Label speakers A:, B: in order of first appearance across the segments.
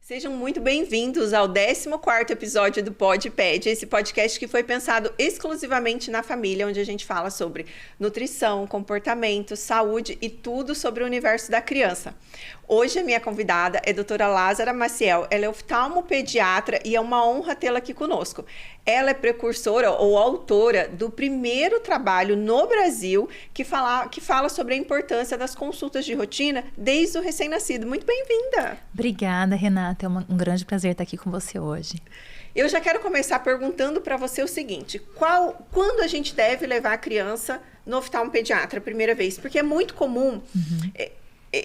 A: Sejam muito bem-vindos ao 14º episódio do PodPed, esse podcast que foi pensado exclusivamente na família, onde a gente fala sobre nutrição, comportamento, saúde e tudo sobre o universo da criança. Hoje a minha convidada é a doutora Lázara Maciel, ela é oftalmopediatra e é uma honra tê-la aqui conosco. Ela é precursora ou autora do primeiro trabalho no Brasil que fala sobre a importância das consultas de rotina desde o recém-nascido. Muito bem-vinda!
B: Obrigada, Renata. É um grande prazer estar aqui com você hoje.
A: Eu já quero começar perguntando para você o seguinte: quando a gente deve levar a criança no oftalmopediatra a primeira vez? Porque é muito comum...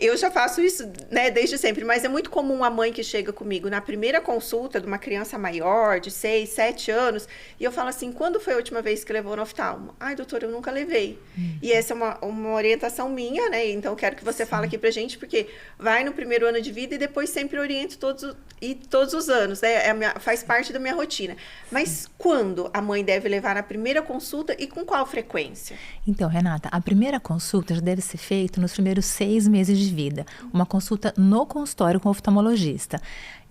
A: Eu já faço isso, né, desde sempre, mas é muito comum a mãe que chega comigo na primeira consulta de uma criança maior, de 6, 7 anos, e eu falo assim, quando foi a última vez que levou no oftalmo? Ai, doutora, eu nunca levei. E essa é uma orientação minha, né, então eu quero que você fale aqui pra gente, porque vai no primeiro ano de vida e depois sempre oriento todos os anos, né, faz parte da minha rotina. Mas quando a mãe deve levar na primeira consulta e com qual frequência?
B: Então, Renata, a primeira consulta já deve ser feita nos primeiros 6 meses de vida. Uma consulta no consultório com o oftalmologista.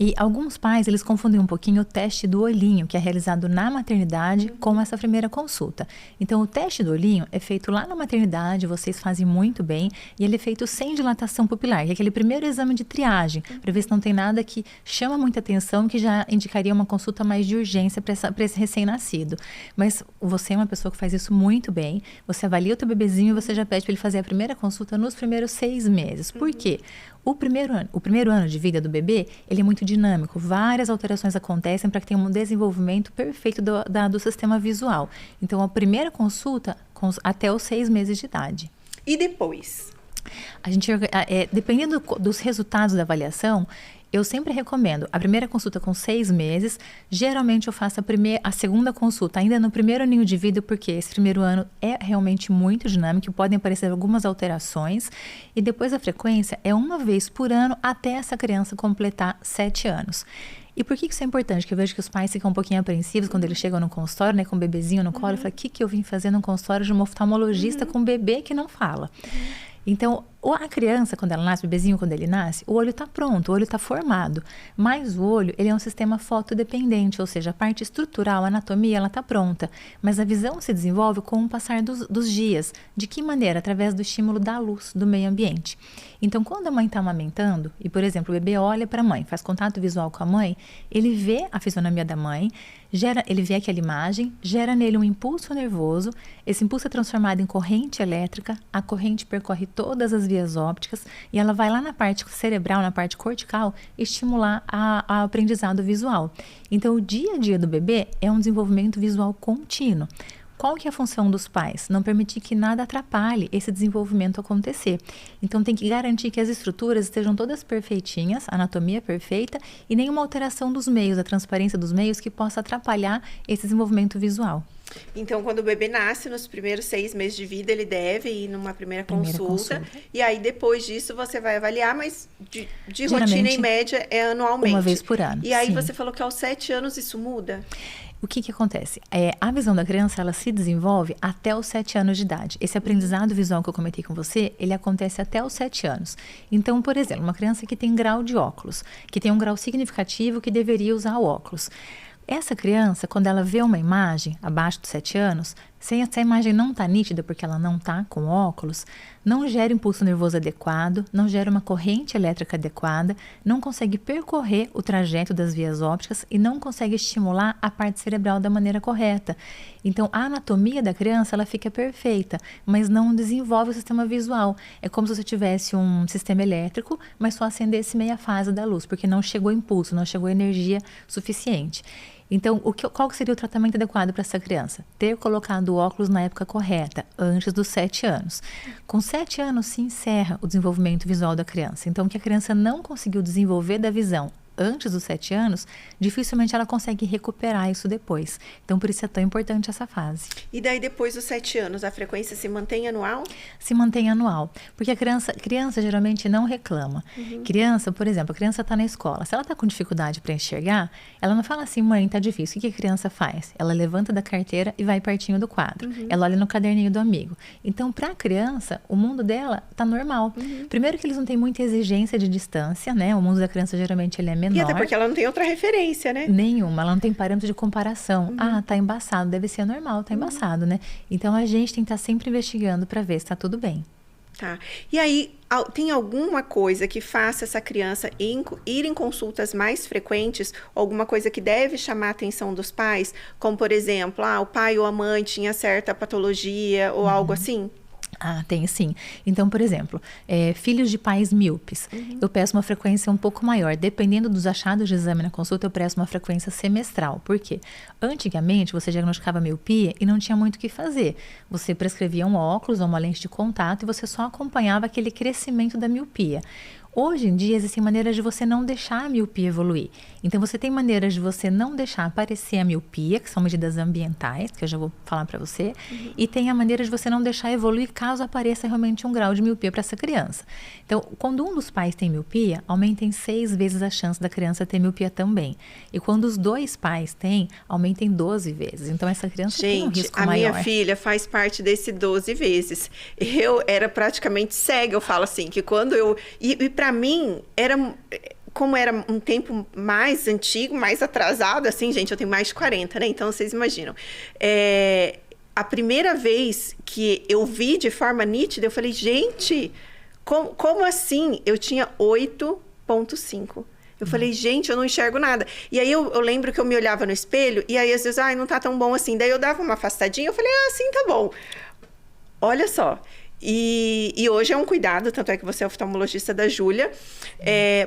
B: E alguns pais, eles confundem um pouquinho o teste do olhinho, que é realizado na maternidade, com essa primeira consulta. Então, o teste do olhinho é feito lá na maternidade, vocês fazem muito bem, e ele é feito sem dilatação pupilar, que é aquele primeiro exame de triagem, para ver se não tem nada que chama muita atenção, que já indicaria uma consulta mais de urgência para esse recém-nascido. Mas você é uma pessoa que faz isso muito bem, você avalia o teu bebezinho e você já pede para ele fazer a primeira consulta nos primeiros 6 meses. Por quê? O primeiro ano de vida do bebê, ele é muito dinâmico. Várias alterações acontecem para que tenha um desenvolvimento perfeito do sistema visual. Então, a primeira consulta até os 6 meses de idade.
A: E depois?
B: Dependendo dos resultados da avaliação, eu sempre recomendo a primeira consulta com 6 meses. Geralmente eu faço a segunda consulta ainda no primeiro aninho de vida, porque esse primeiro ano é realmente muito dinâmico, podem aparecer algumas alterações. E depois a frequência é uma vez por ano até essa criança completar 7 anos. E por que isso é importante? Que eu vejo que os pais ficam um pouquinho apreensivos quando eles chegam no consultório, né, com o bebezinho no colo, e falam, o que eu vim fazer no consultório de uma oftalmologista com um bebê que não fala? Então, a criança, quando ela nasce, o bebezinho, quando ele nasce, o olho está pronto, o olho está formado. Mas o olho, ele é um sistema fotodependente, ou seja, a parte estrutural, a anatomia, ela está pronta. Mas a visão se desenvolve com o passar dos dias. De que maneira? Através do estímulo da luz, do meio ambiente. Então, quando a mãe está amamentando, e, por exemplo, o bebê olha para a mãe, faz contato visual com a mãe, ele vê a fisionomia da mãe, ele vê aquela imagem, gera nele um impulso nervoso, esse impulso é transformado em corrente elétrica, a corrente percorre todas as vias ópticas e ela vai lá na parte cerebral, na parte cortical, estimular a aprendizado visual. Então, o dia a dia do bebê é um desenvolvimento visual contínuo. Qual que é a função dos pais? Não permitir que nada atrapalhe esse desenvolvimento acontecer. Então, tem que garantir que as estruturas estejam todas perfeitinhas, a anatomia perfeita, e nenhuma alteração dos meios, a transparência dos meios que possa atrapalhar esse desenvolvimento visual.
A: Então, quando o bebê nasce, nos primeiros 6 meses de vida, ele deve ir numa primeira consulta. E aí, depois disso, você vai avaliar, mas de rotina, em média, é anualmente.
B: Uma vez por ano.
A: E aí,
B: sim.
A: Você falou que aos 7 anos isso muda?
B: O que acontece? A visão da criança, ela se desenvolve até os 7 anos de idade. Esse aprendizado visual que eu comentei com você, ele acontece até os 7 anos. Então, por exemplo, uma criança que tem grau de óculos, que tem um grau significativo que deveria usar o óculos. Essa criança, quando ela vê uma imagem abaixo dos 7 anos, se essa imagem não está nítida porque ela não está com óculos, não gera impulso nervoso adequado, não gera uma corrente elétrica adequada, não consegue percorrer o trajeto das vias ópticas e não consegue estimular a parte cerebral da maneira correta. Então, a anatomia da criança, ela fica perfeita, mas não desenvolve o sistema visual. É como se você tivesse um sistema elétrico, mas só acendesse meia fase da luz, porque não chegou impulso, não chegou energia suficiente. Então, qual seria o tratamento adequado para essa criança? Ter colocado o óculos na época correta, antes dos 7 anos. Com 7 anos se encerra o desenvolvimento visual da criança. Então, o que a criança não conseguiu desenvolver da visão antes dos 7 anos, dificilmente ela consegue recuperar isso depois. Então, por isso é tão importante essa fase.
A: E daí, depois dos 7 anos, a frequência se mantém anual?
B: Se mantém anual. Porque a criança geralmente não reclama. Criança, por exemplo, a criança está na escola. Se ela está com dificuldade para enxergar, ela não fala assim, mãe, tá difícil. O que a criança faz? Ela levanta da carteira e vai pertinho do quadro. Ela olha no caderninho do amigo. Então, para a criança, o mundo dela está normal. Primeiro que eles não têm muita exigência de distância, né? O mundo da criança, geralmente, ele é menor. menor.
A: E até porque ela não tem outra referência, né?
B: Nenhuma, ela não tem parâmetro de comparação. Ah, tá embaçado, deve ser normal, tá embaçado, né? Então, a gente tem que estar sempre investigando para ver se tá tudo bem.
A: Tá. E aí, tem alguma coisa que faça essa criança ir em consultas mais frequentes? Alguma coisa que deve chamar a atenção dos pais? Como, por exemplo, o pai ou a mãe tinha certa patologia ou algo assim?
B: Ah, tem sim. Então, por exemplo, filhos de pais míopes. Eu peço uma frequência um pouco maior. Dependendo dos achados de exame na consulta, eu peço uma frequência semestral. Por quê? Antigamente, você diagnosticava miopia e não tinha muito o que fazer. Você prescrevia um óculos ou uma lente de contato e você só acompanhava aquele crescimento da miopia. Hoje em dia, existem maneiras de você não deixar a miopia evoluir. Então, você tem maneiras de você não deixar aparecer a miopia, que são medidas ambientais, que eu já vou falar para você, e tem a maneira de você não deixar evoluir caso apareça realmente um grau de miopia para essa criança. Então, quando um dos pais tem miopia, aumentem 6 vezes a chance da criança ter miopia também. E quando os 2 pais têm, aumentem 12 vezes. Então, essa criança tem um risco maior.
A: Gente, a minha filha faz parte desse 12 vezes. Eu era praticamente cega, eu falo assim, que quando eu... E para mim, como era um tempo mais antigo, mais atrasado, assim, gente, eu tenho mais de 40, né? Então, vocês imaginam. A primeira vez que eu vi de forma nítida, eu falei, gente, como assim? Eu tinha 8,5. Eu falei, gente, eu não enxergo nada. E aí, eu lembro que eu me olhava no espelho, e aí, às vezes, não tá tão bom assim. Daí, eu dava uma afastadinha, eu falei, sim, tá bom. Olha só. E hoje é um cuidado, tanto é que você é oftalmologista da Júlia,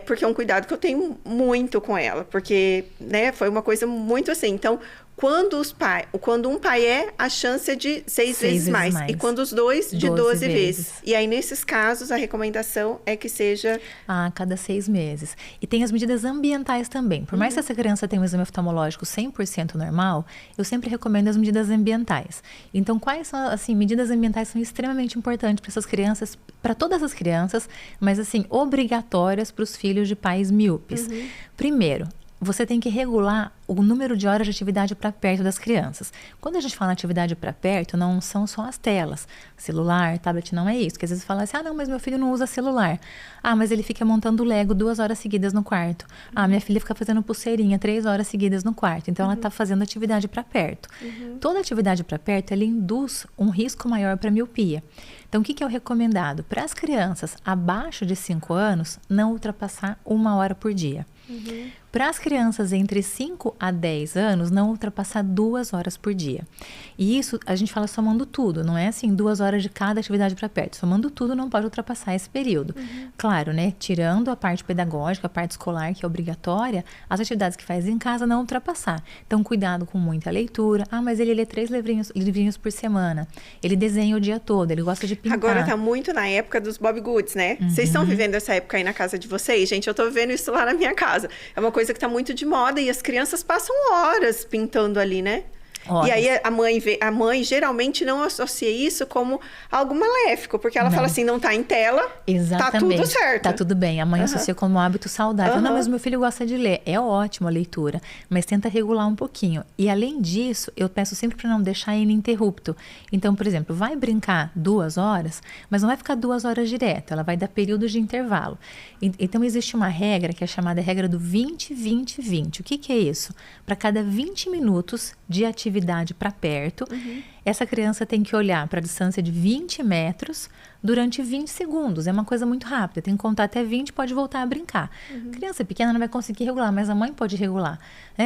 A: porque é um cuidado que eu tenho muito com ela, porque, né, foi uma coisa muito assim. Então, quando um pai a chance é de 6 vezes mais. E quando os 2, de 12 vezes. E aí, nesses casos, a recomendação é que seja...
B: a cada 6 meses. E tem as medidas ambientais também. Por mais que essa criança tenha um exame oftalmológico 100% normal, eu sempre recomendo as medidas ambientais. Então, quais são, assim, medidas ambientais são extremamente importantes para essas crianças, para todas as crianças, mas, assim, obrigatórias para os filhos de pais míopes. Primeiro, você tem que regular o número de horas de atividade para perto das crianças. Quando a gente fala em atividade para perto, não são só as telas. Celular, tablet, não é isso. Porque às vezes fala assim, não, mas meu filho não usa celular. Mas ele fica montando Lego 2 horas seguidas no quarto. Minha filha fica fazendo pulseirinha 3 horas seguidas no quarto. Então, ela está fazendo atividade para perto. Toda atividade para perto, ela induz um risco maior para miopia. Então, o que é o recomendado? Para as crianças abaixo de 5 anos, não ultrapassar 1 hora por dia. Para as crianças entre 5 a 10 anos, não ultrapassar 2 horas por dia. E isso, a gente fala somando tudo, não é assim 2 horas de cada atividade para perto. Somando tudo, não pode ultrapassar esse período. Claro, né? Tirando a parte pedagógica, a parte escolar, que é obrigatória, as atividades que faz em casa não ultrapassar. Então, cuidado com muita leitura. Mas ele lê 3 livrinhos por semana. Ele desenha o dia todo, ele gosta de pintar.
A: Agora tá muito na época dos Bob Goods, né? Vocês estão vivendo essa época aí na casa de vocês? Gente, eu tô vivendo isso lá na minha casa. É uma coisa que tá muito de moda e as crianças passam horas pintando ali, né? Horas. E aí a mãe geralmente não associa isso como algo maléfico, porque ela fala assim, não tá em tela, tá tudo certo.
B: Tá tudo bem, a mãe associa como hábito saudável. Não, mas meu filho gosta de ler. É ótimo a leitura, mas tenta regular um pouquinho. E além disso, eu peço sempre para não deixar ininterrupto. Então, por exemplo, vai brincar 2 horas, mas não vai ficar 2 horas direto, ela vai dar períodos de intervalo. Então, existe uma regra que é chamada regra do 20-20-20. O que é isso? Para cada 20 minutos de atividade para perto, essa criança tem que olhar para a distância de 20 metros durante 20 segundos. É uma coisa muito rápida. Tem que contar até 20 pode voltar a brincar. Criança pequena não vai conseguir regular, mas a mãe pode regular.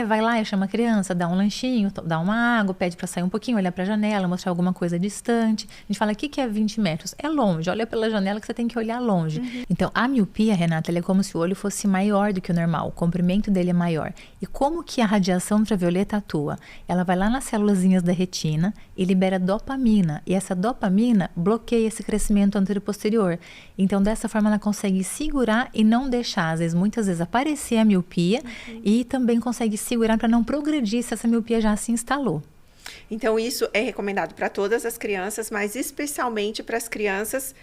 B: Vai lá e chama a criança, dá um lanchinho, dá uma água, pede para sair um pouquinho, olhar para a janela, mostrar alguma coisa distante. A gente fala, o que é 20 metros? É longe. Olha pela janela que você tem que olhar longe. Então, a miopia, Renata, ela é como se o olho fosse maior do que o normal. O comprimento dele é maior. E como que a radiação ultravioleta atua? Ela vai lá nas célulazinhas da retina e libera dopamina. E essa dopamina bloqueia esse crescimento anterior-posterior. Então, dessa forma, ela consegue segurar e não deixar, muitas vezes, aparecer a miopia e também consegue segurar para não progredir se essa miopia já se instalou.
A: Então, isso é recomendado para todas as crianças, mas especialmente para as crianças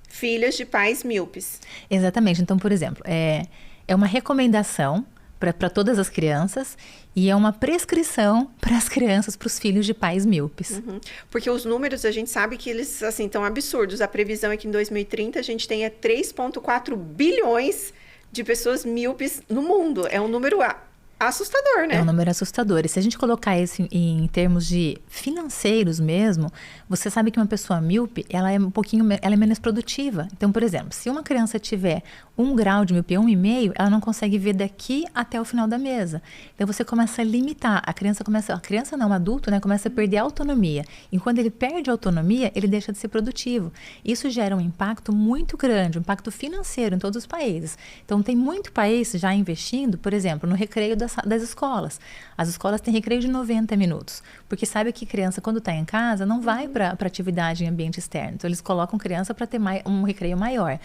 A: filhas de pais míopes.
B: Exatamente. Então, por exemplo, é uma recomendação para todas as crianças e é uma prescrição para as crianças, para os filhos de pais míopes.
A: Porque os números, a gente sabe que eles, assim, estão absurdos. A previsão é que em 2030 a gente tenha 3,4 bilhões de pessoas míopes no mundo. É um número assustador, né?
B: É um número assustador. E se a gente colocar isso em termos de financeiros mesmo, você sabe que uma pessoa míope, ela é menos produtiva. Então, por exemplo, se uma criança tiver 1 grau de miopia, 1,5, ela não consegue ver daqui até o final da mesa. Então, você começa a limitar. A criança não, o adulto, né, começa a perder a autonomia. E quando ele perde a autonomia, ele deixa de ser produtivo. Isso gera um impacto muito grande, um impacto financeiro em todos os países. Então, tem muito país já investindo, por exemplo, no recreio das escolas. As escolas têm recreio de 90 minutos, porque sabe que criança, quando está em casa, não vai para atividade em ambiente externo. Então, eles colocam criança para ter um recreio maior.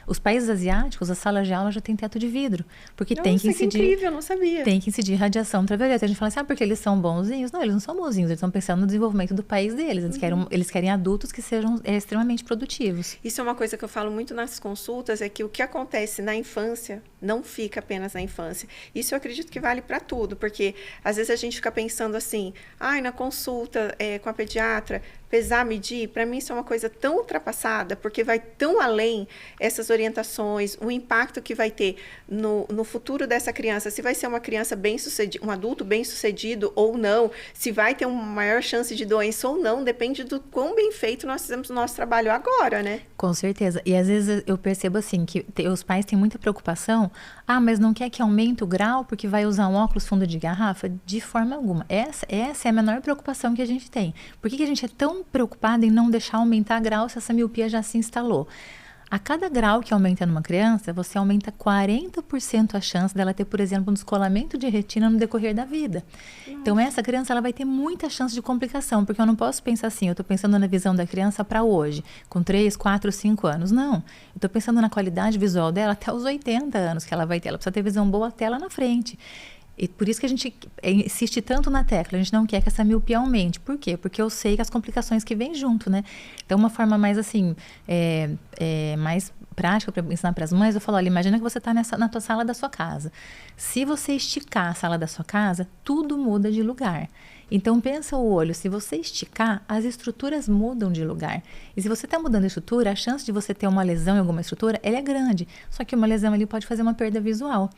B: Os países asiáticos, as salas de aula já tem teto de vidro, porque tem que incidir...
A: que incrível, eu não sabia.
B: Tem que incidir radiação ultravioleta. A gente fala assim, porque eles são bonzinhos? Não, eles não são bonzinhos, eles estão pensando no desenvolvimento do país deles. Eles querem adultos que sejam extremamente produtivos.
A: Isso é uma coisa que eu falo muito nas consultas, é que o que acontece na infância não fica apenas na infância. Isso eu acredito que vale para tudo, porque às vezes a gente fica pensando assim, na consulta com a pediatra, pesar, medir, para mim isso é uma coisa tão ultrapassada, porque vai tão além essas orientações, o impacto que vai ter no futuro dessa criança, se vai ser uma criança bem-sucedida, um adulto bem-sucedido ou não, se vai ter uma maior chance de doença ou não, depende do quão bem feito nós fizemos o nosso trabalho agora, né?
B: Com certeza. E às vezes eu percebo assim, que os pais têm muita preocupação, mas não quer que aumente o grau porque vai usar um óculos fundo de garrafa? De forma alguma. Essa é a menor preocupação que a gente tem. Por que a gente é tão preocupado em não deixar aumentar grau se essa miopia já se instalou? A cada grau que aumenta numa criança, você aumenta 40% a chance dela ter, por exemplo, um descolamento de retina no decorrer da vida. Nossa. Então, essa criança ela vai ter muita chance de complicação, porque eu não posso pensar assim, eu estou pensando na visão da criança para hoje, com 3, 4, 5 anos. Não, eu estou pensando na qualidade visual dela até os 80 anos que ela vai ter. Ela precisa ter visão boa até lá na frente. E por isso que a gente insiste tanto na tecla, a gente não quer que essa miopia aumente. Por quê? Porque eu sei que as complicações que vêm junto, né? Então, uma forma mais assim, mais prática para ensinar para as mães, eu falo, olha, imagina que você está na tua sala da sua casa. Se você esticar a sala da sua casa, tudo muda de lugar. Então, pensa o olho, se você esticar, as estruturas mudam de lugar. E se você está mudando a estrutura, a chance de você ter uma lesão em alguma estrutura, ela é grande. Só que uma lesão ali pode fazer uma perda visual.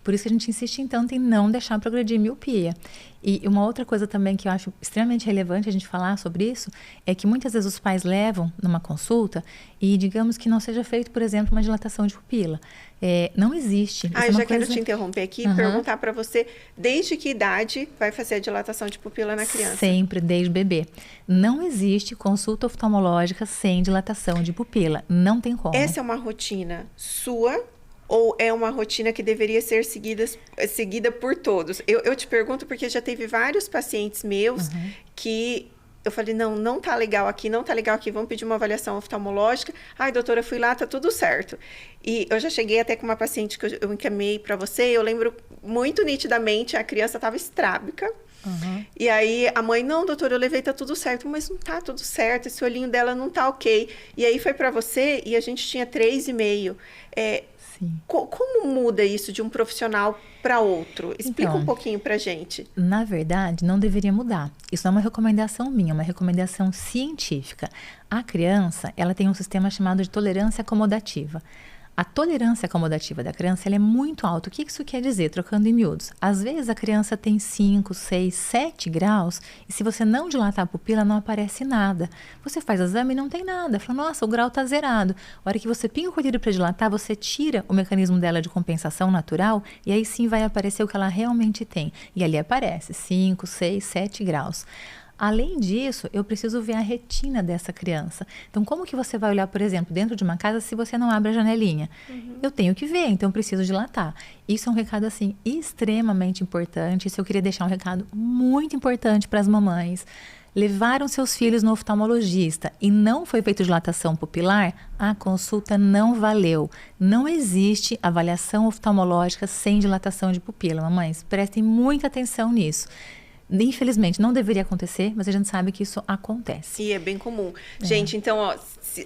B: Por isso que a gente insiste, então, em não deixar progredir miopia. E uma outra coisa também que eu acho extremamente relevante a gente falar sobre isso, é que muitas vezes os pais levam numa consulta e digamos que não seja feito, por exemplo, uma dilatação de pupila. Não existe.
A: Eu já quero te interromper aqui e perguntar para você, desde que idade vai fazer a dilatação de pupila na criança?
B: Sempre, desde bebê. Não existe consulta oftalmológica sem dilatação de pupila. Não tem como.
A: Essa é uma rotina sua? Ou é uma rotina que deveria ser seguida por todos? Eu te pergunto porque já teve vários pacientes meus que eu falei, não tá legal aqui, vamos pedir uma avaliação oftalmológica. Ai, doutora, fui lá, tá tudo certo. E eu já cheguei até com uma paciente que eu encaminhei para você, eu lembro muito nitidamente, a criança estava estrábica. E aí a mãe, não, doutora, eu levei, tá tudo certo, mas não tá tudo certo, esse olhinho dela não tá ok. E aí foi para você e a gente tinha 3,5. Como muda isso de um profissional para outro? Explica um pouquinho para gente.
B: Na verdade, não deveria mudar. Isso não é uma recomendação minha, é uma recomendação científica. A criança, ela tem um sistema chamado de tolerância acomodativa. A tolerância acomodativa da criança ela é muito alta. O que isso quer dizer? Trocando em miúdos. Às vezes a criança tem 5, 6, 7 graus e se você não dilatar a pupila não aparece nada. Você faz exame e não tem nada. Fala, nossa, o grau está zerado. A hora que você pinga o colírio para dilatar, você tira o mecanismo dela de compensação natural e aí sim vai aparecer o que ela realmente tem. E ali aparece 5, 6, 7 graus. Além disso, eu preciso ver a retina dessa criança. Então, como que você vai olhar, por exemplo, dentro de uma casa se você não abre a janelinha? Eu tenho que ver, então eu preciso dilatar. Isso é um recado, assim, extremamente importante. Isso eu queria deixar um recado muito importante para as mamães. Levaram seus filhos no oftalmologista e não foi feita dilatação pupilar, a consulta não valeu. Não existe avaliação oftalmológica sem dilatação de pupila. Mamães, prestem muita atenção nisso. Infelizmente, não deveria acontecer, mas a gente sabe que isso acontece.
A: E é bem comum. Gente, então,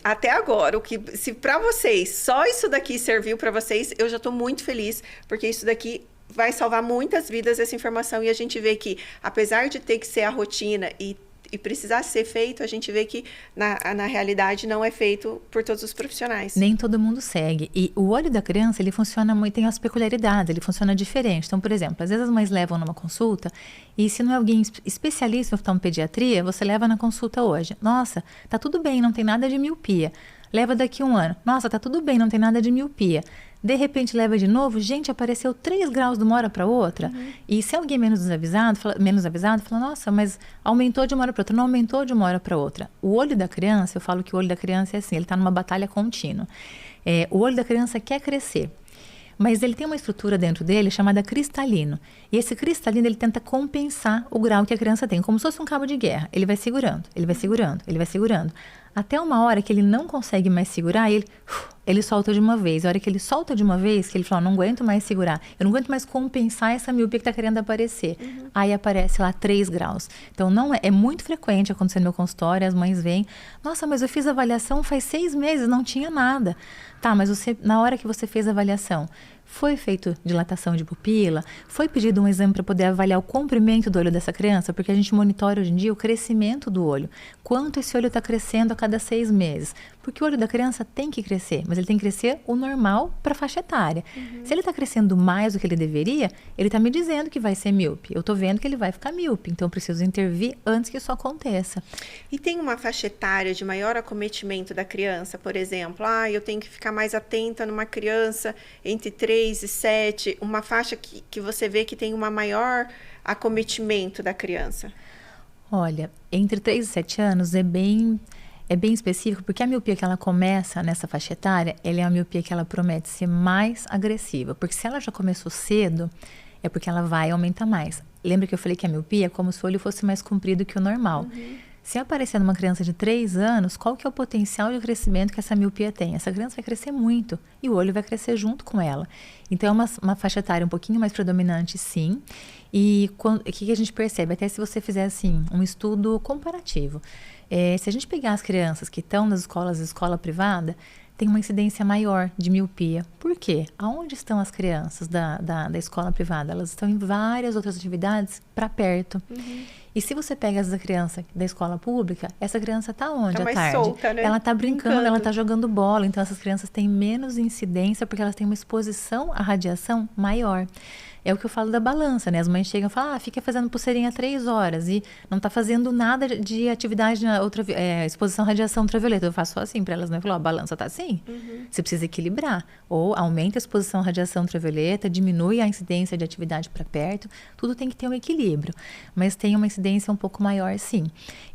A: até agora, se para vocês, só isso daqui serviu para vocês, eu já estou muito feliz, porque isso daqui vai salvar muitas vidas, essa informação. E a gente vê que, apesar de ter que ser a rotina e e precisar ser feito, a gente vê que na realidade não é feito por todos os profissionais.
B: Nem todo mundo segue. E o olho da criança, ele funciona muito, tem as peculiaridades, ele funciona diferente. Então, por exemplo, às vezes as mães levam numa consulta e se não é alguém especialista em oftalmopediatria, você leva na consulta hoje. Nossa, tá tudo bem, não tem nada de miopia. Leva daqui a um ano. Nossa, tá tudo bem, não tem nada de miopia. De repente leva de novo, gente, apareceu 3 graus de uma hora para outra. E se alguém menos avisado, fala, nossa, mas aumentou de uma hora para outra. Não aumentou de uma hora para outra. O olho da criança, eu falo que o olho da criança é assim, ele está numa batalha contínua. O olho da criança quer crescer. Mas ele tem uma estrutura dentro dele chamada cristalino. E esse cristalino, ele tenta compensar o grau que a criança tem, como se fosse um cabo de guerra. Ele vai segurando, ele vai segurando, ele vai segurando. Até uma hora que ele não consegue mais segurar, ele solta de uma vez. A hora que ele solta de uma vez, que ele fala, não aguento mais segurar, eu não aguento mais compensar essa miopia que está querendo aparecer. Aí aparece lá 3 graus. Então, é muito frequente acontecer no meu consultório, as mães vêm, nossa, mas eu fiz a avaliação faz 6 meses, não tinha nada. Tá, mas na hora que você fez a avaliação, foi feito dilatação de pupila? Foi pedido um exame para poder avaliar o comprimento do olho dessa criança? Porque a gente monitora hoje em dia o crescimento do olho. Quanto esse olho está crescendo a cada 6 meses? Porque o olho da criança tem que crescer, mas ele tem que crescer o normal para a faixa etária. Se ele está crescendo mais do que ele deveria, ele está me dizendo que vai ser míope. Eu estou vendo que ele vai ficar míope, então eu preciso intervir antes que isso aconteça.
A: E tem uma faixa etária de maior acometimento da criança, por exemplo, eu tenho que ficar mais atenta numa criança entre 3 e 7, uma faixa que você vê que tem uma maior acometimento da criança?
B: Olha, entre 3 e 7 anos é bem específico, porque a miopia que ela começa nessa faixa etária, ela é uma miopia que ela promete ser mais agressiva, porque se ela já começou cedo, é porque ela vai aumentar mais. Lembra que eu falei que a miopia é como se o olho fosse mais comprido que o normal. Se aparecer numa criança de 3 anos, qual que é o potencial de crescimento que essa miopia tem? Essa criança vai crescer muito e o olho vai crescer junto com ela. Então, é uma faixa etária um pouquinho mais predominante, sim. E o que a gente percebe? Até se você fizer, assim, um estudo comparativo. Se a gente pegar as crianças que estão nas escolas de escola privada, tem uma incidência maior de miopia. Por quê? Aonde estão as crianças da escola privada? Elas estão em várias outras atividades para perto. E se você pega essa criança da escola pública, essa criança está onde à tarde?
A: Solta, né?
B: Ela está brincando, ela está jogando bola. Então, essas crianças têm menos incidência porque elas têm uma exposição à radiação maior. É o que eu falo da balança, né? As mães chegam e falam, fica fazendo pulseirinha 3 horas e não está fazendo nada de atividade na exposição à radiação ultravioleta. Eu faço só assim para elas, né? Eu falo, a balança tá assim, você precisa equilibrar. Ou aumenta a exposição à radiação ultravioleta, diminui a incidência de atividade para perto, tudo tem que ter um equilíbrio. Mas tem uma incidência um pouco maior, sim.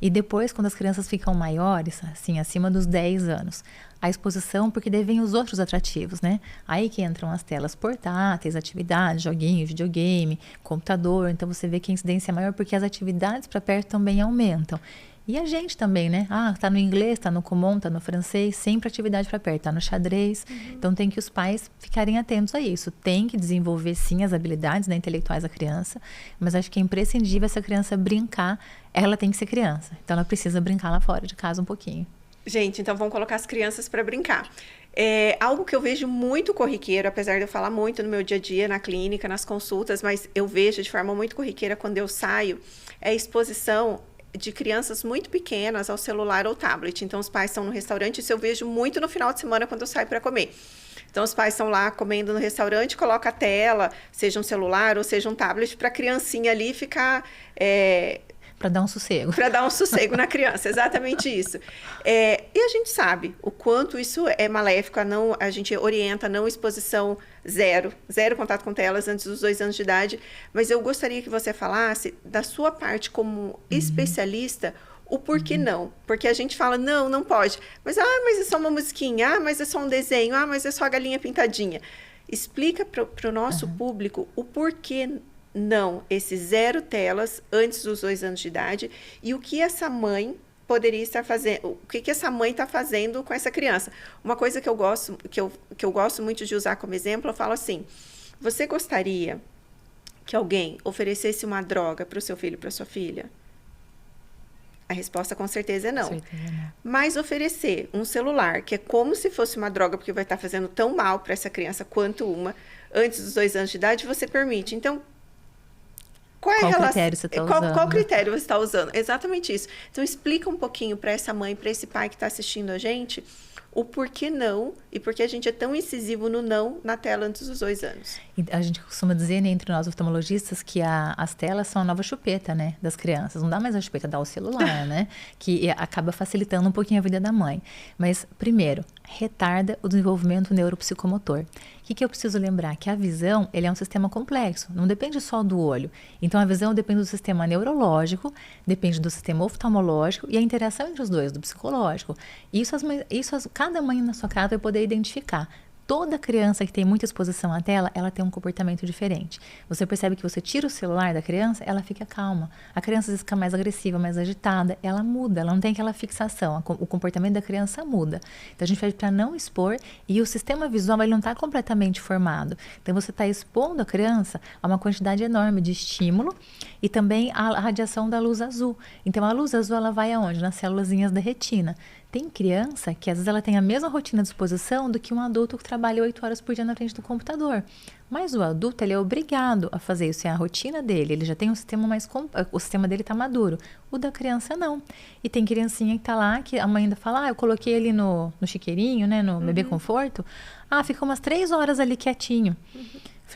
B: E depois, quando as crianças ficam maiores, assim, acima dos 10 anos, a exposição, porque daí vem os outros atrativos, né? Aí que entram as telas portáteis, atividades, joguinhos, videogame, computador. Então, você vê que a incidência é maior porque as atividades para perto também aumentam. E a gente também, né? Tá no inglês, tá no Kumon, tá no francês, sempre atividade para perto, tá no xadrez. Então, tem que os pais ficarem atentos a isso. Tem que desenvolver, sim, as habilidades, né, intelectuais da criança, mas acho que é imprescindível essa criança brincar. Ela tem que ser criança, então ela precisa brincar lá fora de casa um pouquinho.
A: Gente, então vamos colocar as crianças para brincar. Algo que eu vejo muito corriqueiro, apesar de eu falar muito no meu dia a dia, na clínica, nas consultas, mas eu vejo de forma muito corriqueira quando eu saio, é a exposição de crianças muito pequenas ao celular ou tablet. Então, os pais estão no restaurante, isso eu vejo muito no final de semana quando eu saio para comer. Então, os pais estão lá comendo no restaurante, coloca a tela, seja um celular ou seja um tablet, para a criancinha ali ficar...
B: Para dar um sossego.
A: Para dar um sossego na criança, exatamente isso. E a gente sabe o quanto isso é maléfico, a gente orienta a não exposição zero contato com telas antes dos 2 anos de idade, mas eu gostaria que você falasse da sua parte como especialista, o porquê não. Porque a gente fala, não pode. Mas é só uma musiquinha, mas é só um desenho, mas é só a galinha pintadinha. Explica para o nosso público o porquê não, esses 0 telas antes dos 2 anos de idade e o que essa mãe poderia estar fazendo, o que essa mãe está fazendo com essa criança. Uma coisa que eu gosto muito de usar como exemplo, eu falo assim, você gostaria que alguém oferecesse uma droga para o seu filho, para sua filha? A resposta com certeza é não.
B: Certeza não.
A: Mas oferecer um celular, que é como se fosse uma droga, porque vai estar fazendo tão mal para essa criança quanto uma, antes dos 2 anos de idade, você permite. Então, Qual é a
B: Qual
A: relação?
B: critério você está usando?
A: Qual critério você está usando? Exatamente isso. Então, explica um pouquinho para essa mãe, para esse pai que está assistindo a gente, o porquê não e por que a gente é tão incisivo no não na tela antes dos 2 anos.
B: A gente costuma dizer, né, entre nós oftalmologistas, que as telas são a nova chupeta, né, das crianças. Não dá mais a chupeta, dá o celular, né? Que acaba facilitando um pouquinho a vida da mãe. Mas, primeiro, retarda o desenvolvimento neuropsicomotor. O que eu preciso lembrar? Que a visão, ele é um sistema complexo, não depende só do olho. Então, a visão depende do sistema neurológico, depende do sistema oftalmológico e a interação entre os dois, do psicológico. Cada mãe na sua casa vai poder identificar. Toda criança que tem muita exposição à tela, ela tem um comportamento diferente. Você percebe que você tira o celular da criança, ela fica calma. A criança às vezes fica mais agressiva, mais agitada, ela muda, ela não tem aquela fixação. O comportamento da criança muda. Então a gente pede para não expor e o sistema visual ele não está completamente formado. Então você está expondo a criança a uma quantidade enorme de estímulo e também a radiação da luz azul. Então a luz azul ela vai aonde? Nas célulazinhas da retina. Tem criança que às vezes ela tem a mesma rotina de exposição do que um adulto que trabalha 8 horas por dia na frente do computador. Mas o adulto ele é obrigado a fazer isso, é a rotina dele, ele já tem um sistema o sistema dele está maduro. O da criança não. E tem criancinha que está lá, que a mãe ainda fala, eu coloquei ele no chiqueirinho, né, no bebê conforto. Fica umas 3 horas ali quietinho.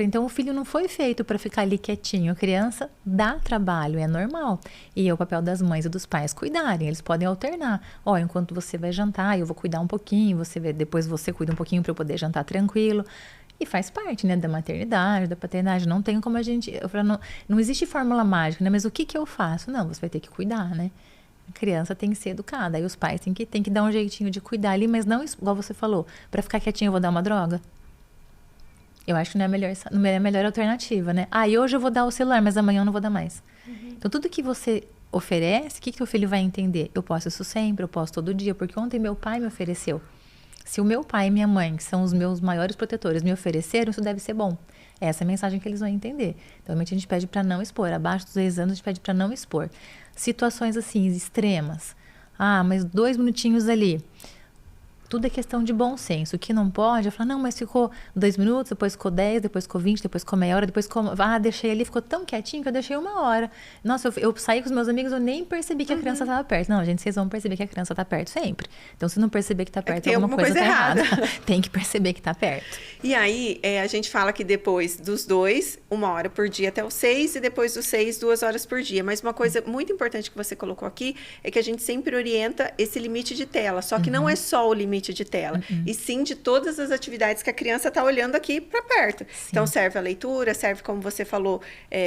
B: Então, o filho não foi feito para ficar ali quietinho. A criança dá trabalho, é normal. E é o papel das mães e dos pais cuidarem. Eles podem alternar. Enquanto você vai jantar, eu vou cuidar um pouquinho. Depois você cuida um pouquinho para eu poder jantar tranquilo. E faz parte, né, da maternidade, da paternidade. Não tem como a gente... Não existe fórmula mágica, né? Mas o que eu faço? Não, você vai ter que cuidar, né? A criança tem que ser educada. Aí os pais têm que dar um jeitinho de cuidar ali. Mas não, igual você falou, para ficar quietinho eu vou dar uma droga. Eu acho que não é a melhor alternativa, né? E hoje eu vou dar o celular, mas amanhã eu não vou dar mais. Então, tudo que você oferece, o que o filho vai entender? Eu posso isso sempre, eu posso todo dia, porque ontem meu pai me ofereceu. Se o meu pai e minha mãe, que são os meus maiores protetores, me ofereceram, isso deve ser bom. Essa é a mensagem que eles vão entender. Então, realmente a gente pede para não expor. Abaixo dos 2 anos, a gente pede para não expor. Situações assim, extremas. Mas 2 minutinhos ali. Tudo é questão de bom senso. O que não pode é falar, não, mas ficou 2 minutos, depois ficou 10, depois ficou 20, depois ficou meia hora, depois ficou... deixei ali, ficou tão quietinho que eu deixei 1 hora. Nossa, eu saí com os meus amigos, eu nem percebi que a criança estava perto. Não, gente, vocês vão perceber que a criança está perto sempre. Então, se não perceber que está perto,
A: tem alguma coisa
B: tá
A: errada.
B: Tem que perceber que está perto.
A: E aí, a gente fala que depois dos 2, 1 hora por dia até os 6, e depois dos 6, 2 horas por dia. Mas uma coisa muito importante que você colocou aqui é que a gente sempre orienta esse limite de tela. Só que não é só o limite de tela. E sim de todas as atividades que a criança está olhando aqui para perto. Sim. Então, serve a leitura, serve, como você falou,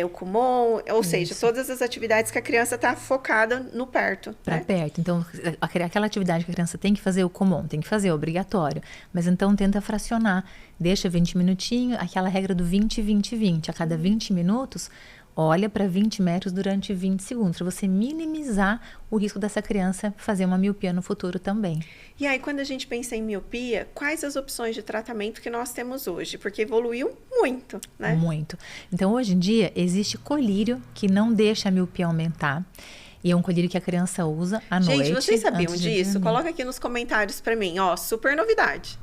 A: o Kumon, ou seja, todas as atividades que a criança está focada no perto.
B: Para perto. Então, aquela atividade que a criança tem que fazer, o Kumon, tem que fazer, é obrigatório. Mas então, tenta fracionar. Deixa 20 minutinhos, aquela regra do 20, 20, 20. A cada 20 minutos... olha para 20 metros durante 20 segundos, para você minimizar o risco dessa criança fazer uma miopia no futuro também.
A: E aí, quando a gente pensa em miopia, quais as opções de tratamento que nós temos hoje? Porque evoluiu muito, né?
B: Muito. Então, hoje em dia, existe colírio que não deixa a miopia aumentar. E é um colírio que a criança usa à noite.
A: Gente, vocês sabiam disso? Coloca aqui nos comentários para mim. Super novidade.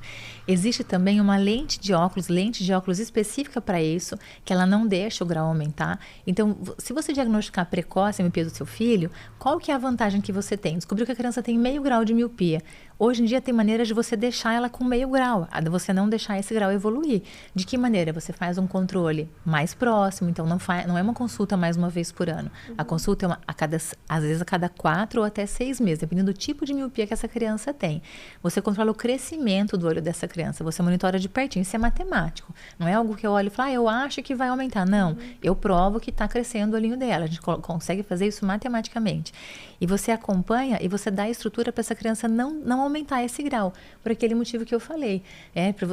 B: Existe também uma lente de óculos específica para isso, que ela não deixa o grau aumentar. Então, se você diagnosticar precoce a miopia do seu filho, qual que é a vantagem que você tem? Descobriu que a criança tem meio grau de miopia. Hoje em dia tem maneiras de você deixar ela com meio grau, você não deixar esse grau evoluir. De que maneira? Você faz um controle mais próximo, então não é uma consulta mais uma vez por ano. A consulta é às vezes a cada 4 ou até 6 meses, dependendo do tipo de miopia que essa criança tem. Você controla o crescimento do olho dessa criança, você monitora de pertinho, isso é matemático. Não é algo que eu olho e falo, eu acho que vai aumentar. Não, eu provo que está crescendo o olhinho dela. A gente consegue fazer isso matematicamente. E você acompanha e você dá a estrutura para essa criança não aumentar esse grau, por aquele motivo que eu falei.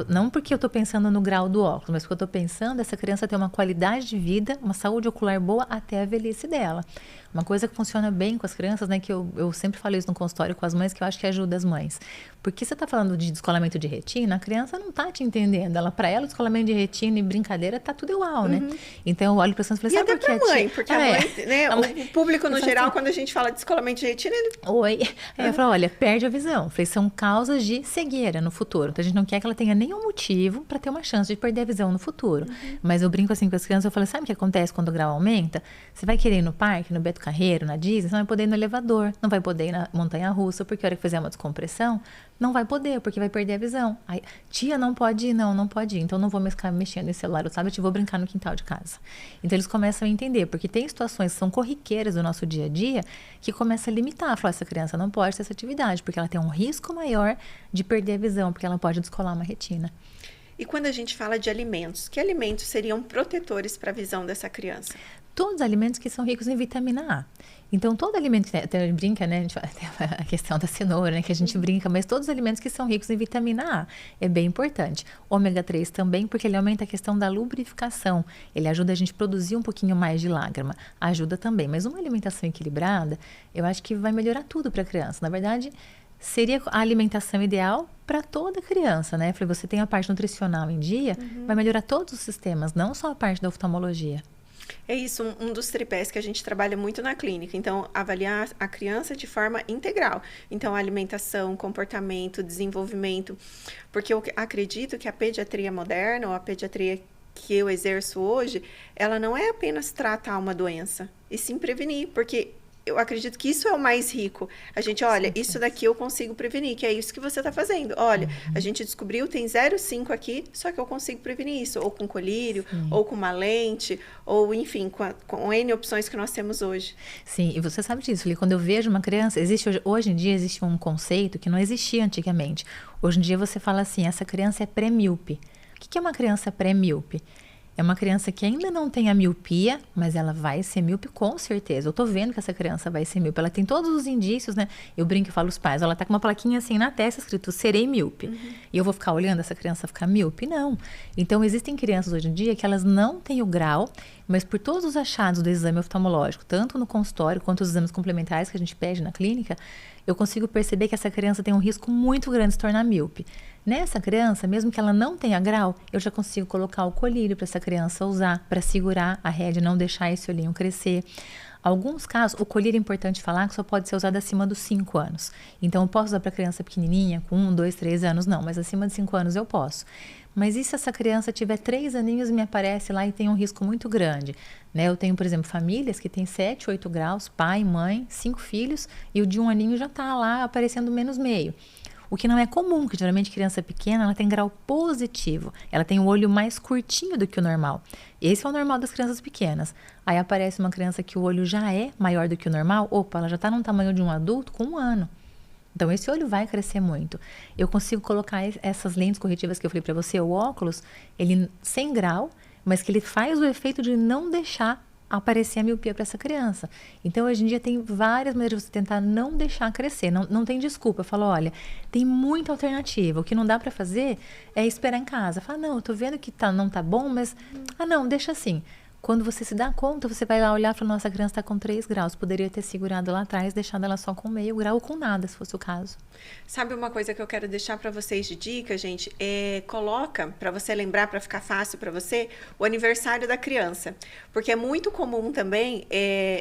B: Não porque eu estou pensando no grau do óculos, mas porque eu estou pensando essa criança ter uma qualidade de vida, uma saúde ocular boa até a velhice dela. Uma coisa que funciona bem com as crianças, né, que eu sempre falo isso no consultório com as mães, que eu acho que ajuda as mães. Porque você está falando de descolamento de retina, a criança não está te entendendo. Para ela, o descolamento de retina e brincadeira tá tudo igual, né? Então, eu olho para a criança e falo,
A: sabe por que a mãe? Porque a mãe, né, o público no geral,
B: assim,
A: quando a gente fala de descolamento de retina, ele...
B: Oi. Aí eu falo, olha, perde a visão. Eu falei, são causas de cegueira no futuro. Então, a gente não quer que ela tenha nenhum motivo para ter uma chance de perder a visão no futuro. Mas eu brinco assim com as crianças, eu falo, sabe o que acontece quando o grau aumenta? Você vai querer ir no parque, no Beto Carreiro, na Disney, você não vai poder ir no elevador, não vai poder ir na montanha-russa, porque a hora que fizer uma descompressão, não vai poder, porque vai perder a visão. Aí, tia, não pode ir, não pode ir. Então, não vou mais ficar mexendo no celular ou tablet, vou brincar no quintal de casa. Então, eles começam a entender, porque tem situações que são corriqueiras do nosso dia a dia, que começa a limitar. Falar, essa criança não pode ter essa atividade, porque ela tem um risco maior de perder a visão, porque ela pode descolar uma retina.
A: E quando a gente fala de alimentos, que alimentos seriam protetores para a visão dessa criança?
B: Todos os alimentos que são ricos em vitamina A. Então, todo alimento que até brinca, né? A gente fala, tem a questão da cenoura, né? Que a gente brinca, mas todos os alimentos que são ricos em vitamina A é bem importante. Ômega 3 também, porque ele aumenta a questão da lubrificação. Ele ajuda a gente a produzir um pouquinho mais de lágrima. Ajuda também. Mas uma alimentação equilibrada, eu acho que vai melhorar tudo para a criança. Na verdade, seria a alimentação ideal para toda criança, né? Falei, você tem a parte nutricional em dia, vai melhorar todos os sistemas, não só a parte da oftalmologia.
A: É isso, um dos tripés que a gente trabalha muito na clínica. Então, avaliar a criança de forma integral. Então, alimentação, comportamento, desenvolvimento. Porque eu acredito que a pediatria moderna, ou a pediatria que eu exerço hoje, ela não é apenas tratar uma doença, e sim prevenir. Porque eu acredito que isso é o mais rico. A gente, olha, isso daqui eu consigo prevenir, que é isso que você está fazendo. Olha, a gente descobriu, tem 0,5 aqui, só que eu consigo prevenir isso. Ou com colírio, ou com uma lente, ou enfim, com N opções que nós temos hoje.
B: Sim, e você sabe disso, Li, quando eu vejo uma criança, hoje em dia existe um conceito que não existia antigamente. Hoje em dia você fala assim, essa criança é pré-míope. O que é uma criança pré-míope? É uma criança que ainda não tem a miopia, mas ela vai ser míope com certeza. Eu tô vendo que essa criança vai ser míope. Ela tem todos os indícios, né? Eu brinco e falo aos pais, ela tá com uma plaquinha assim na testa escrito, serei míope. E eu vou ficar olhando essa criança ficar míope? Não. Então, existem crianças hoje em dia que elas não têm o grau, mas por todos os achados do exame oftalmológico, tanto no consultório quanto os exames complementares que a gente pede na clínica, eu consigo perceber que essa criança tem um risco muito grande de se tornar míope. Nessa criança, mesmo que ela não tenha grau, eu já consigo colocar o colírio para essa criança usar, para segurar a rédea, não deixar esse olhinho crescer. Alguns casos, o colírio é importante falar que só pode ser usado acima dos 5 anos. Então, eu posso usar para criança pequenininha, com 1, 2, 3 anos, não, mas acima de 5 anos eu posso. Mas e se essa criança tiver 3 aninhos e me aparece lá e tem um risco muito grande? Né? Eu tenho, por exemplo, famílias que têm 7, 8 graus, pai, mãe, 5 filhos, e o de 1 aninho já está lá aparecendo menos meio. O que não é comum, que geralmente criança pequena, ela tem grau positivo. Ela tem o olho mais curtinho do que o normal. Esse é o normal das crianças pequenas. Aí aparece uma criança que o olho já é maior do que o normal. Opa, ela já está no tamanho de um adulto com 1 ano. Então, esse olho vai crescer muito. Eu consigo colocar essas lentes corretivas que eu falei para você, o óculos, ele sem grau, mas que ele faz o efeito de não deixar aparecer a miopia para essa criança. Então, hoje em dia, tem várias maneiras de você tentar não deixar crescer. Não tem desculpa. Eu falo, olha, tem muita alternativa. O que não dá para fazer é esperar em casa. Fala, não, eu tô vendo que não tá bom, mas... não, deixa assim. Quando você se dá conta, você vai lá olhar e falar, nossa, a criança está com 3 graus. Poderia ter segurado lá atrás, deixado ela só com meio grau ou com nada, se fosse o caso.
A: Sabe uma coisa que eu quero deixar para vocês de dica, gente? Coloca, para você lembrar, para ficar fácil para você, o aniversário da criança. Porque é muito comum também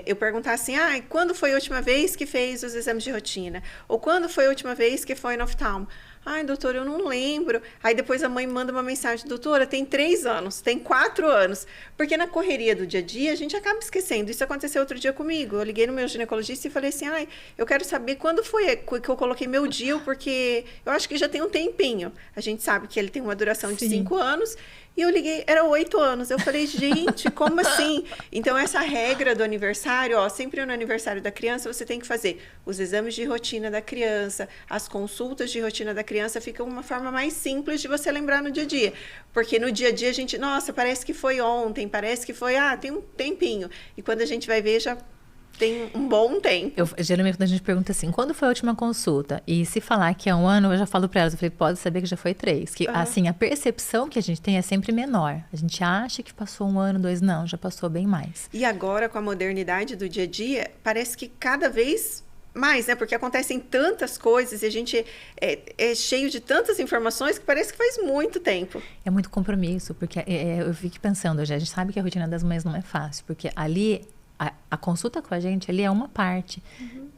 A: eu perguntar assim, quando foi a última vez que fez os exames de rotina? Ou quando foi a última vez que foi no oftalmo? Ai, doutora, eu não lembro. Aí depois a mãe manda uma mensagem, doutora, tem 3 anos, tem 4 anos. Porque na correria do dia a dia, a gente acaba esquecendo. Isso aconteceu outro dia comigo. Eu liguei no meu ginecologista e falei assim, eu quero saber quando foi que eu coloquei meu DIU, porque eu acho que já tem um tempinho. A gente sabe que ele tem uma duração de 5 anos. E eu liguei, era 8 anos. Eu falei, gente, como assim? Então, essa regra do aniversário, sempre no aniversário da criança, você tem que fazer os exames de rotina da criança, as consultas de rotina da criança, fica uma forma mais simples de você lembrar no dia a dia. Porque no dia a dia a gente, nossa, parece que foi ontem, parece que foi, tem um tempinho. E quando a gente vai ver, já tem um bom tempo.
B: Geralmente, quando a gente pergunta assim, quando foi a última consulta? E se falar que é 1 ano, eu já falo para elas, eu falei, pode saber que já foi 3. Que, assim, a percepção que a gente tem é sempre menor. A gente acha que passou 1 ano, 2, não, já passou bem mais.
A: E agora, com a modernidade do dia a dia, parece que cada vez mais, né? Porque acontecem tantas coisas e a gente é cheio de tantas informações que parece que faz muito tempo.
B: É muito compromisso, porque eu fico pensando, já, a gente sabe que a rotina das mães não é fácil, porque ali, a consulta com a gente ali é uma parte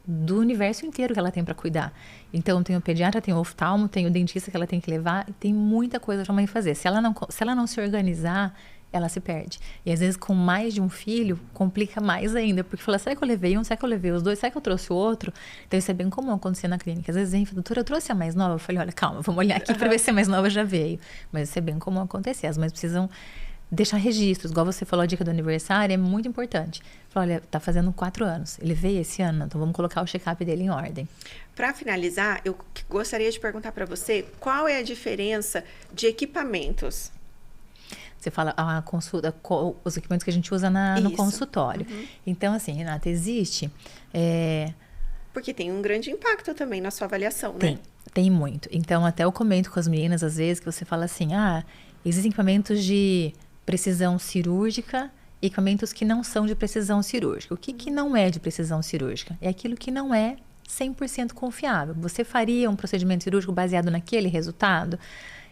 B: do universo inteiro que ela tem para cuidar. Então, tem o pediatra, tem o oftalmo, tem o dentista que ela tem que levar, tem muita coisa para a mãe fazer. Se ela não se organizar, ela se perde. E às vezes com mais de um filho, complica mais ainda. Porque fala, será que eu levei um? Será que eu levei os dois? Será que eu trouxe o outro? Então isso é bem comum acontecer na clínica. Às vezes vem, doutora, eu trouxe a mais nova? Eu falei, olha, calma, vamos olhar aqui para ver se a mais nova já veio. Mas isso é bem comum acontecer. As mães precisam deixar registros. Igual você falou, a dica do aniversário é muito importante. Fala, olha, tá fazendo 4 anos. Ele veio esse ano, então vamos colocar o check-up dele em ordem.
A: Para finalizar, eu gostaria de perguntar para você qual é a diferença de equipamentos.
B: Você fala a consulta, os equipamentos que a gente usa no consultório. Então, assim, Renata, existe...
A: Porque tem um grande impacto também na sua avaliação, né?
B: Tem muito. Então, até eu comento com as meninas, às vezes, que você fala assim, existem equipamentos de precisão cirúrgica e equipamentos que não são de precisão cirúrgica. O que não é de precisão cirúrgica? É aquilo que não é 100% confiável. Você faria um procedimento cirúrgico baseado naquele resultado?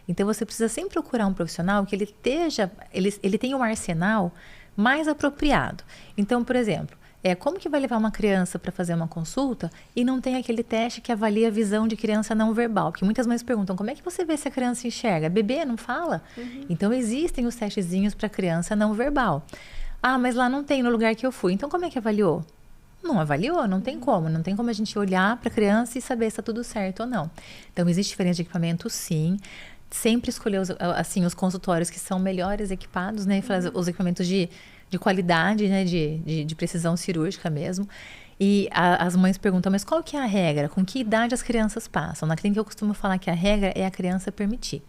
B: Então, você precisa sempre procurar um profissional que ele tenha um arsenal mais apropriado. Então, por exemplo, como que vai levar uma criança para fazer uma consulta e não tem aquele teste que avalia a visão de criança não verbal? Porque muitas mães perguntam, como é que você vê se a criança enxerga? Bebê não fala? Então, existem os testezinhos para criança não verbal. Mas lá não tem no lugar que eu fui. Então, como é que avaliou? Não avaliou, não tem como. Não tem como a gente olhar para a criança e saber se está tudo certo ou não. Então, existe diferença de equipamento, sim. Sempre escolher os consultórios que são melhores equipados, né? Os equipamentos de qualidade, né? De precisão cirúrgica mesmo. E as mães perguntam, mas qual que é a regra? Com que idade as crianças passam? Na clínica eu costumo falar que a regra é a criança permitir.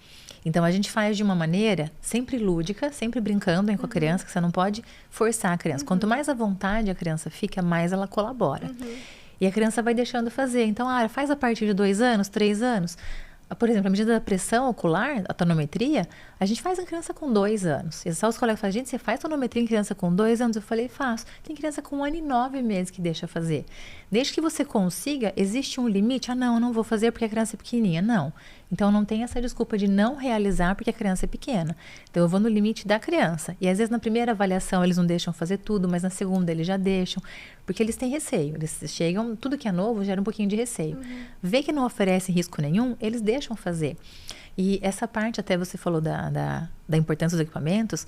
B: Então, a gente faz de uma maneira sempre lúdica, sempre brincando com a criança, que você não pode forçar a criança. Quanto mais à vontade a criança fica, mais ela colabora. E a criança vai deixando fazer. Então, faz a partir de 2 anos, 3 anos. Por exemplo, a medida da pressão ocular, a tonometria, a gente faz em criança com 2 anos. E só os colegas falam, gente, você faz tonometria em criança com 2 anos? Eu falei, faço. Tem criança com 1 ano e 9 meses que deixa fazer. Desde que você consiga, existe um limite? Não, eu não vou fazer porque a criança é pequenininha. Não. Então, não tem essa desculpa de não realizar porque a criança é pequena. Então, eu vou no limite da criança. E, às vezes, na primeira avaliação, eles não deixam fazer tudo, mas na segunda, eles já deixam. Porque eles têm receio. Eles chegam, tudo que é novo gera um pouquinho de receio. Vê que não oferece risco nenhum, eles deixam fazer. E essa parte, até você falou da importância dos equipamentos,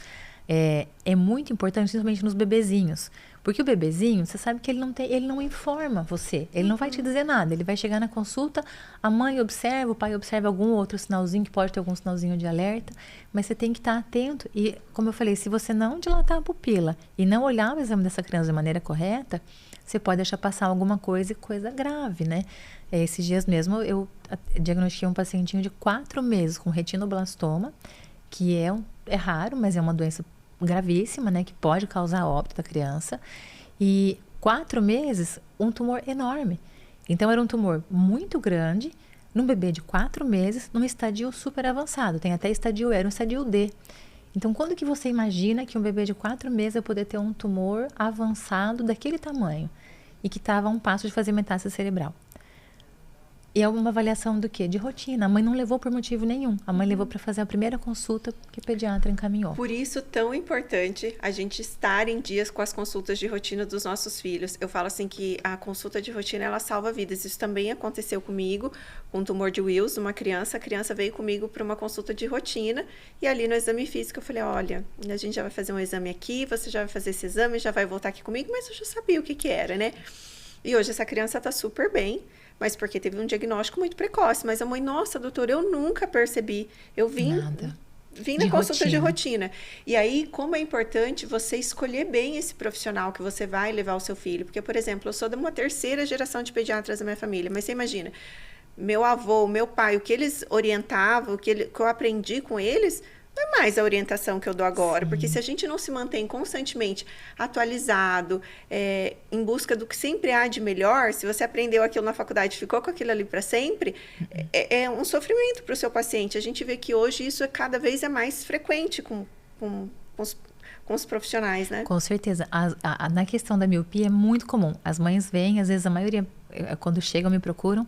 B: é muito importante, principalmente nos bebezinhos. Porque o bebezinho, você sabe que ele não informa você, ele não vai te dizer nada. Ele vai chegar na consulta, a mãe observa, o pai observa algum outro sinalzinho, que pode ter algum sinalzinho de alerta, mas você tem que estar atento. E, como eu falei, se você não dilatar a pupila e não olhar o exame dessa criança de maneira correta, você pode deixar passar alguma coisa grave, né? Esses dias mesmo, eu diagnostiquei um pacientinho de 4 meses com retinoblastoma, que é raro, mas é uma doença gravíssima, né? Que pode causar óbito da criança. E 4 meses, um tumor enorme. Então, era um tumor muito grande, num bebê de 4 meses, num estadio super avançado. Tem até era um estadio D. Então, quando que você imagina que um bebê de 4 meses vai poder ter um tumor avançado daquele tamanho e que estava a um passo de fazer metástase cerebral? E é uma avaliação do quê? De rotina. A mãe não levou por motivo nenhum. A mãe levou para fazer a primeira consulta que o pediatra encaminhou.
A: Por isso, tão importante a gente estar em dias com as consultas de rotina dos nossos filhos. Eu falo assim que a consulta de rotina, ela salva vidas. Isso também aconteceu comigo, com um tumor de Wills, uma criança. A criança veio comigo para uma consulta de rotina. E ali no exame físico, eu falei, olha, a gente já vai fazer um exame aqui, você já vai fazer esse exame, já vai voltar aqui comigo. Mas eu já sabia o que era, né? E hoje essa criança está super bem. Mas porque teve um diagnóstico muito precoce. Mas a mãe, nossa, doutora, eu nunca percebi. Eu vim na consulta de rotina. E aí, como é importante você escolher bem esse profissional que você vai levar o seu filho. Porque, por exemplo, eu sou de uma 3ª geração de pediatras da minha família. Mas você imagina, meu avô, meu pai, o que eles orientavam, o que eu aprendi com eles... não é mais a orientação que eu dou agora, porque se a gente não se mantém constantemente atualizado, em busca do que sempre há de melhor, se você aprendeu aquilo na faculdade e ficou com aquilo ali para sempre, é um sofrimento para o seu paciente. A gente vê que hoje isso cada vez é mais frequente com os profissionais, né?
B: Com certeza. Na questão da miopia é muito comum. As mães veem, às vezes a maioria quando chegam, me procuram.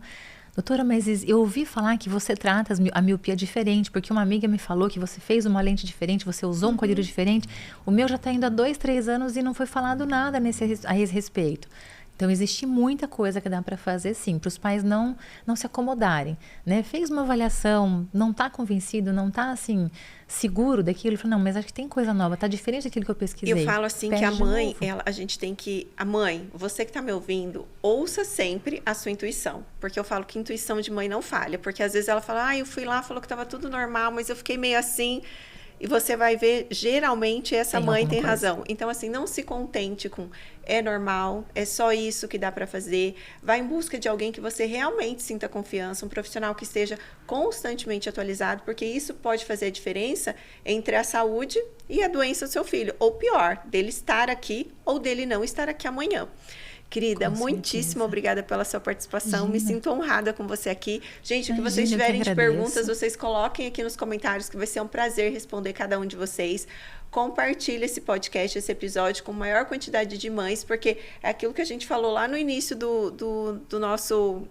B: Doutora, mas eu ouvi falar que você trata a miopia diferente, porque uma amiga me falou que você fez uma lente diferente, você usou um colírio diferente. O meu já está indo há 2, 3 anos e não foi falado nada a esse respeito. Então, existe muita coisa que dá para fazer, sim, para os pais não se acomodarem, né? Fez uma avaliação, não está convencido, não está, assim, seguro daquilo. Ele falou, não, mas acho que tem coisa nova, está diferente daquilo que eu pesquisei.
A: Eu falo assim que a mãe, a gente tem que... A mãe, você que está me ouvindo, ouça sempre a sua intuição. Porque eu falo que intuição de mãe não falha. Porque às vezes ela fala, eu fui lá, falou que estava tudo normal, mas eu fiquei meio assim... E você vai ver, geralmente, essa mãe tem razão. Então, assim, não se contente com é normal, é só isso que dá para fazer. Vá em busca de alguém que você realmente sinta confiança, um profissional que esteja constantemente atualizado, porque isso pode fazer a diferença entre a saúde e a doença do seu filho. Ou pior, dele estar aqui ou dele não estar aqui amanhã. Querida, muitíssimo obrigada pela sua participação. Imagina. Me sinto honrada com você aqui. Gente, o que vocês tiverem de perguntas, vocês coloquem aqui nos comentários, que vai ser um prazer responder cada um de vocês. Compartilhe esse podcast, esse episódio com a maior quantidade de mães, porque é aquilo que a gente falou lá no início do nosso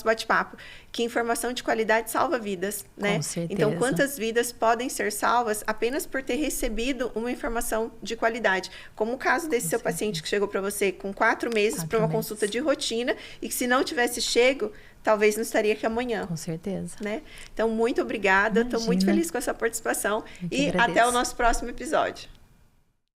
A: bate-papo, que informação de qualidade salva vidas, né?
B: Com certeza.
A: Então, quantas vidas podem ser salvas apenas por ter recebido uma informação de qualidade? Como o caso desse seu paciente que chegou para você com 4 meses para uma consulta de rotina e que se não tivesse chego, talvez não estaria aqui amanhã.
B: Com certeza.
A: Né? Então, muito obrigada. Estou muito feliz com a sua participação. E até o nosso próximo episódio.